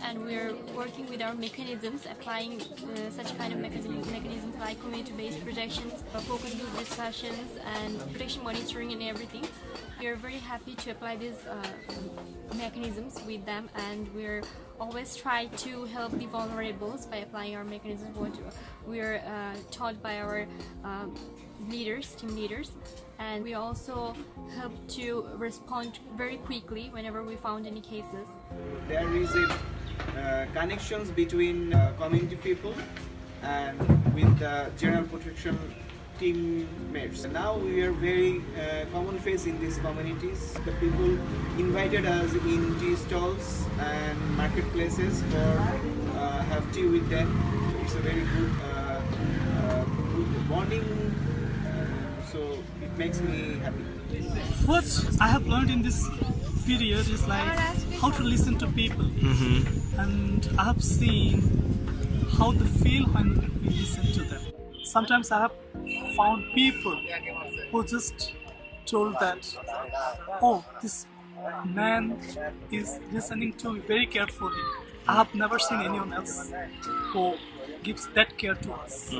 and we're working with our mechanisms, applying such kind of mechanisms like community-based projections, focus group discussions, and protection monitoring and everything. We are very happy to apply these mechanisms with them, and we're always try to help the vulnerables by applying our mechanisms. What we're taught by our team leaders, and we also help to respond very quickly whenever we found any cases. There is a connections between community people and with the general protection teammates. Now we are very common face in these communities. The people invited us in tea stalls and marketplaces for have tea with them. It's a very good bonding, so it makes me happy. What I have learned in this period is like how to listen to people, and I have seen how they feel when we listen to them. Sometimes I have found people who just told that, oh, this man is listening to me very carefully. I have never seen anyone else who gives that care to us.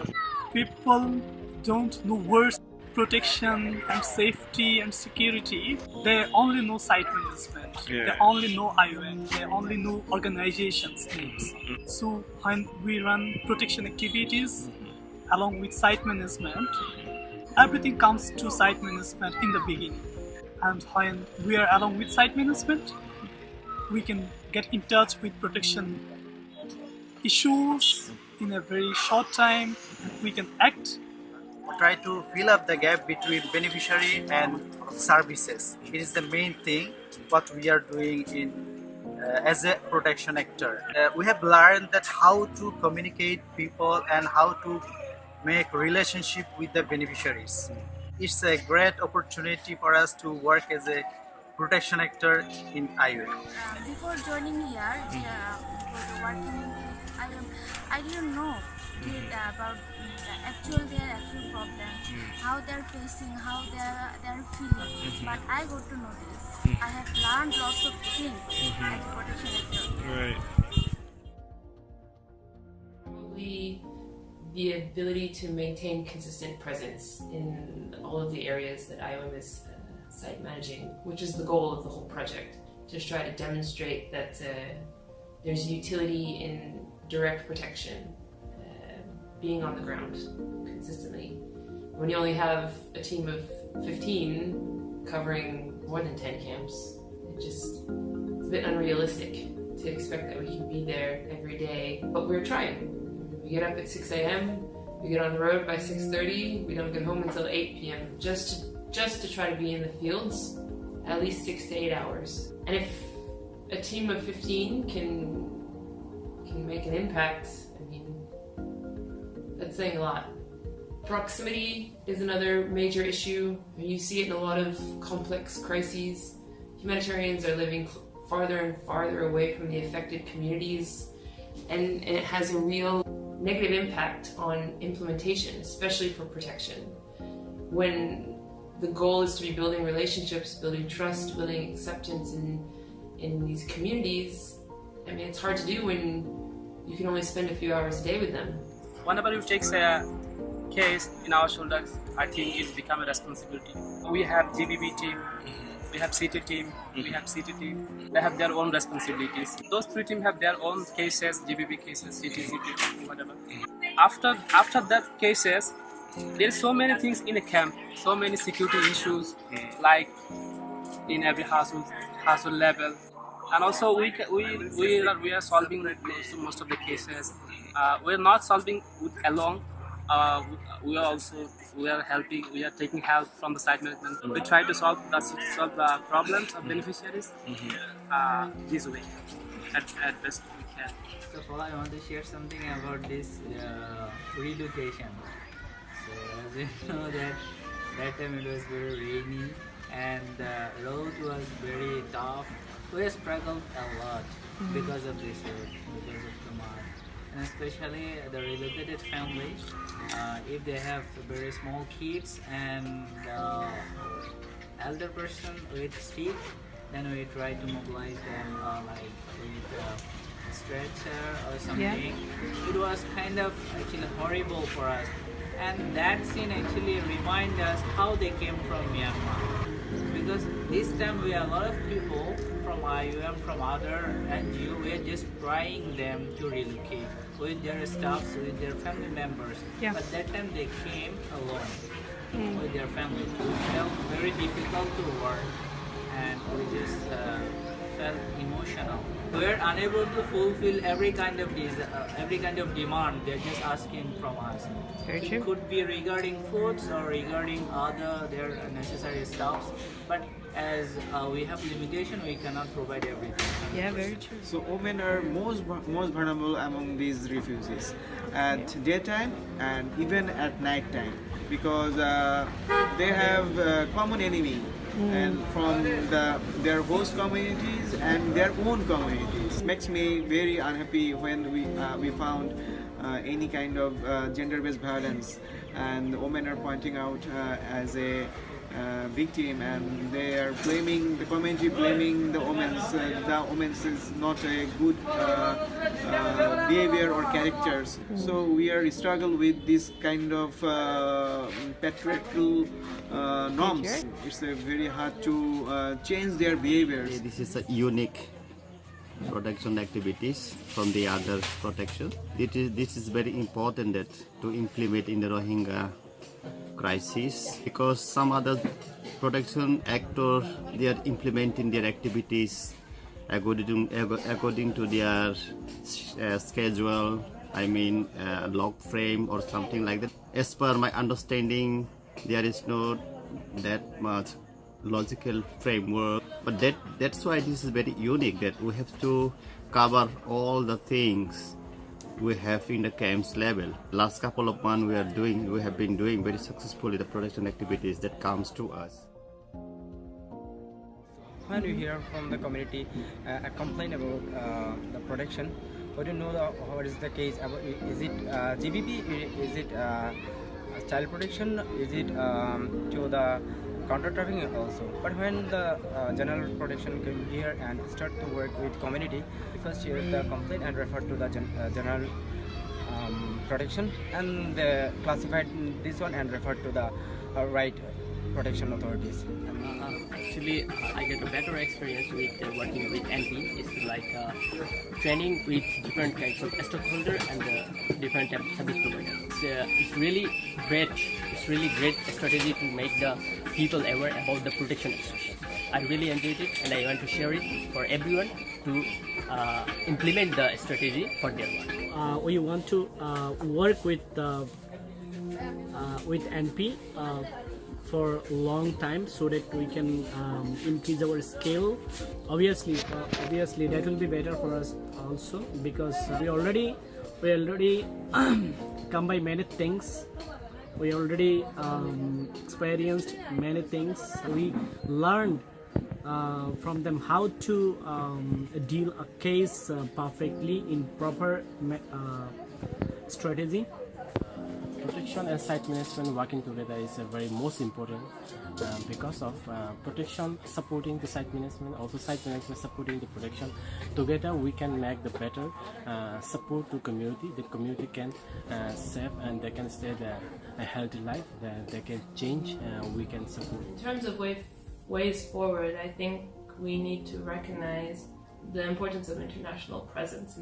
People don't know words, protection and safety and security. They only know site management. They only know IOM. They only know organizations' names. So when we run protection activities along with site management, everything comes to site management in the beginning. And when we are along with site management, we can get in touch with protection issues in a very short time. We can act. Try to fill up the gap between beneficiary and services. It is the main thing what we are doing in as a protection actor. We have learned that how to communicate people and how to make relationship with the beneficiaries. It's a great opportunity for us to work as a protection actor in IOM. Before joining here, before working in IOM, I didn't know about their actual problems, how they're facing, how they're feeling. But I got to know this. I have learned lots of things as a protection actor. Right. Probably the ability to maintain consistent presence in all of the areas that IOM is site managing, which is the goal of the whole project. Just try to demonstrate that there's utility in direct protection, being on the ground consistently. When you only have a team of 15 covering more than 10 camps, it's a bit unrealistic to expect that we can be there every day, but we're trying. We get up at 6 a.m., we get on the road by 6:30, we don't get home until 8 p.m. just to try to be in the fields at least 6 to 8 hours. And if a team of 15 can make an impact, I mean, that's saying a lot. Proximity is another major issue. You see it in a lot of complex crises. Humanitarians are living farther and farther away from the affected communities, and it has a real negative impact on implementation, especially for protection. When the goal is to be building relationships, building trust, building acceptance in these communities, I mean, it's hard to do when you can only spend a few hours a day with them. Whenever we take a case in our shoulders, I think it's become a responsibility. We have GBB team, we have CT team, we have CT team. They have their own responsibilities. Those three teams have their own cases, GBB cases, CT, whatever. After that cases, there's so many things in a camp, so many security issues, like in every household level. And also we are solving most of the cases. We're not solving alone. We are helping. We are taking help from the site management. We try to solve the problems of beneficiaries this way at best we can. So far, I want to share something about this relocation. So as you know that time it was very rainy and the road was very tough. We struggled a lot because of this road, because of the mud. And especially the relocated families, if they have very small kids and elder person with sick, then we try to mobilize them like with stretcher or something. It was kind of actually horrible for us. And that scene actually reminds us how they came from Myanmar. Because this time we have a lot of people from IOM, from other NGO, we are just trying them to relocate with their staffs, with their family members. But that time they came alone with their family. It felt very difficult to work, and we just felt emotional. We are unable to fulfill every kind of demand they're just asking from us. It could be regarding foods or regarding other their necessary stuffs, but as we have limitation, we cannot provide everything. Yeah, very true. So women are most vulnerable among these refugees at daytime and even at night time, because they have a common enemy and from their host communities and their own communities. Makes me very unhappy when we found any kind of gender-based violence, and women are pointing out as a victim, and they are blaming the community, blaming the women. The women is not a good behavior or characters. So we are struggle with this kind of patriarchal norms. It's very hard to change their behaviors. This is a unique protection activities from the other protection. This is very important that to implement in the Rohingya crisis, because some other protection actors, they are implementing their activities according to their schedule, I mean log frame or something like that. As per my understanding, there is not that much logical framework, but that's why this is very unique, that we have to cover all the things we have in the camps level. Last couple of months we have been doing very successfully the protection activities that comes to us. When we hear from the community a complaint about the protection, we don't know what is the case. Is it GBP? Is it child protection? Is it to the counter trafficking also? But when the general protection came here and start to work with community, we first hear the complaint and refer to the general protection, and they classified this one and refer to the right protection authorities. Actually, I get a better experience with working with NP. It's like training with different kinds of stakeholder and different types of service provider. It's really great. It's really great strategy to make the people aware about the protection instruction. I really enjoyed it, and I want to share it for everyone to implement the strategy for their work. We want to work with NP for a long time, so that we can increase our skill. Obviously that will be better for us also, because we already come by many things. We already experienced many things. We learned from them how to deal a case perfectly in proper strategy. Protection and site management working together is very most important because of protection supporting the site management, also site management supporting the protection. Together we can make the better support to community. The community can save and they can stay a healthy life. They can change. We can support. In terms of ways forward, I think we need to recognize the importance of international presence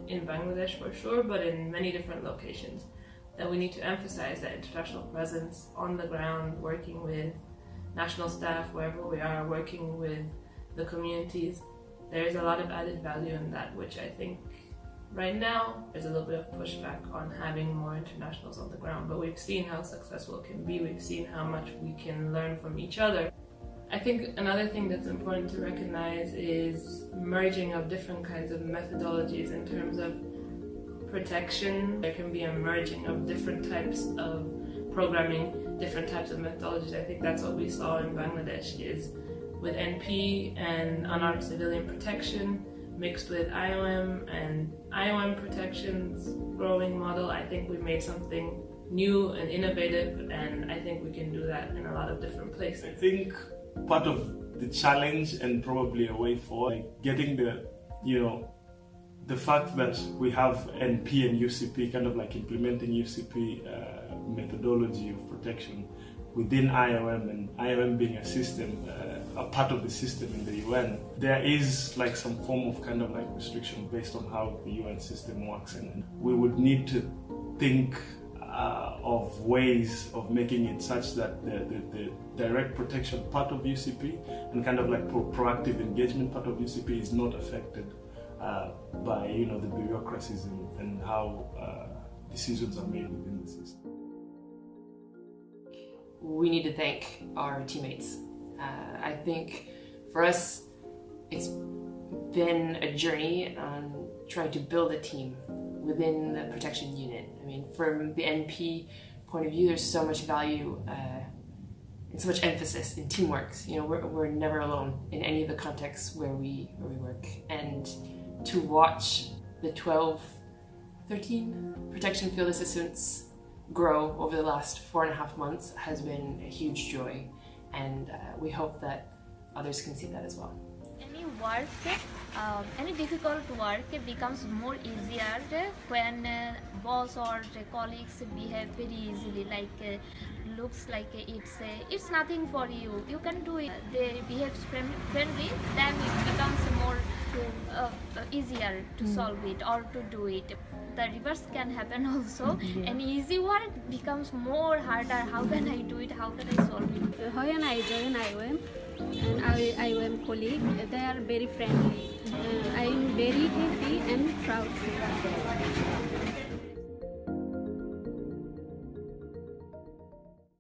in Bangladesh for sure, but in many different locations. That we need to emphasize that international presence on the ground, working with national staff wherever we are, working with the communities. There's a lot of added value in that, which I think right now there's a little bit of pushback on having more internationals on the ground, but we've seen how successful it can be. We've seen how much we can learn from each other. I think another thing that's important to recognize is merging of different kinds of methodologies in terms of protection. There can be a merging of different types of programming, different types of methodologies. I think that's what we saw in Bangladesh, is with NP and unarmed civilian protection mixed with IOM and IOM protections growing model. I think we made something new and innovative, and I think we can do that in a lot of different places. I think part of the challenge and probably a way forward, getting the the fact that we have NP and UCP kind of like implementing UCP methodology of protection within IOM, and IOM being a system, a part of the system in the UN, there is like some form of kind of like restriction based on how the UN system works, and we would need to think of ways of making it such that the direct protection part of UCP and kind of like proactive engagement part of UCP is not affected by the bureaucracies and how decisions are made within the system. We need to thank our teammates. I think for us, it's been a journey on trying to build a team within the protection unit. I mean, from the NP point of view, there's so much value and so much emphasis in teamwork. We're never alone in any of the contexts where we work. And to watch the 13 protection field assistants grow over the last 4.5 months has been a huge joy, and we hope that others can see that as well. Any work, any difficult work becomes more easier when boss or colleagues behave very easily, like looks like it's nothing for you, you can do it. They behave friendly, then it becomes more easier to solve it or to do it. The reverse can happen also. And easy work becomes more harder. How can I do it? How can I solve it? When I join IOM and our IOM colleague, they are very friendly. I am very happy and proud.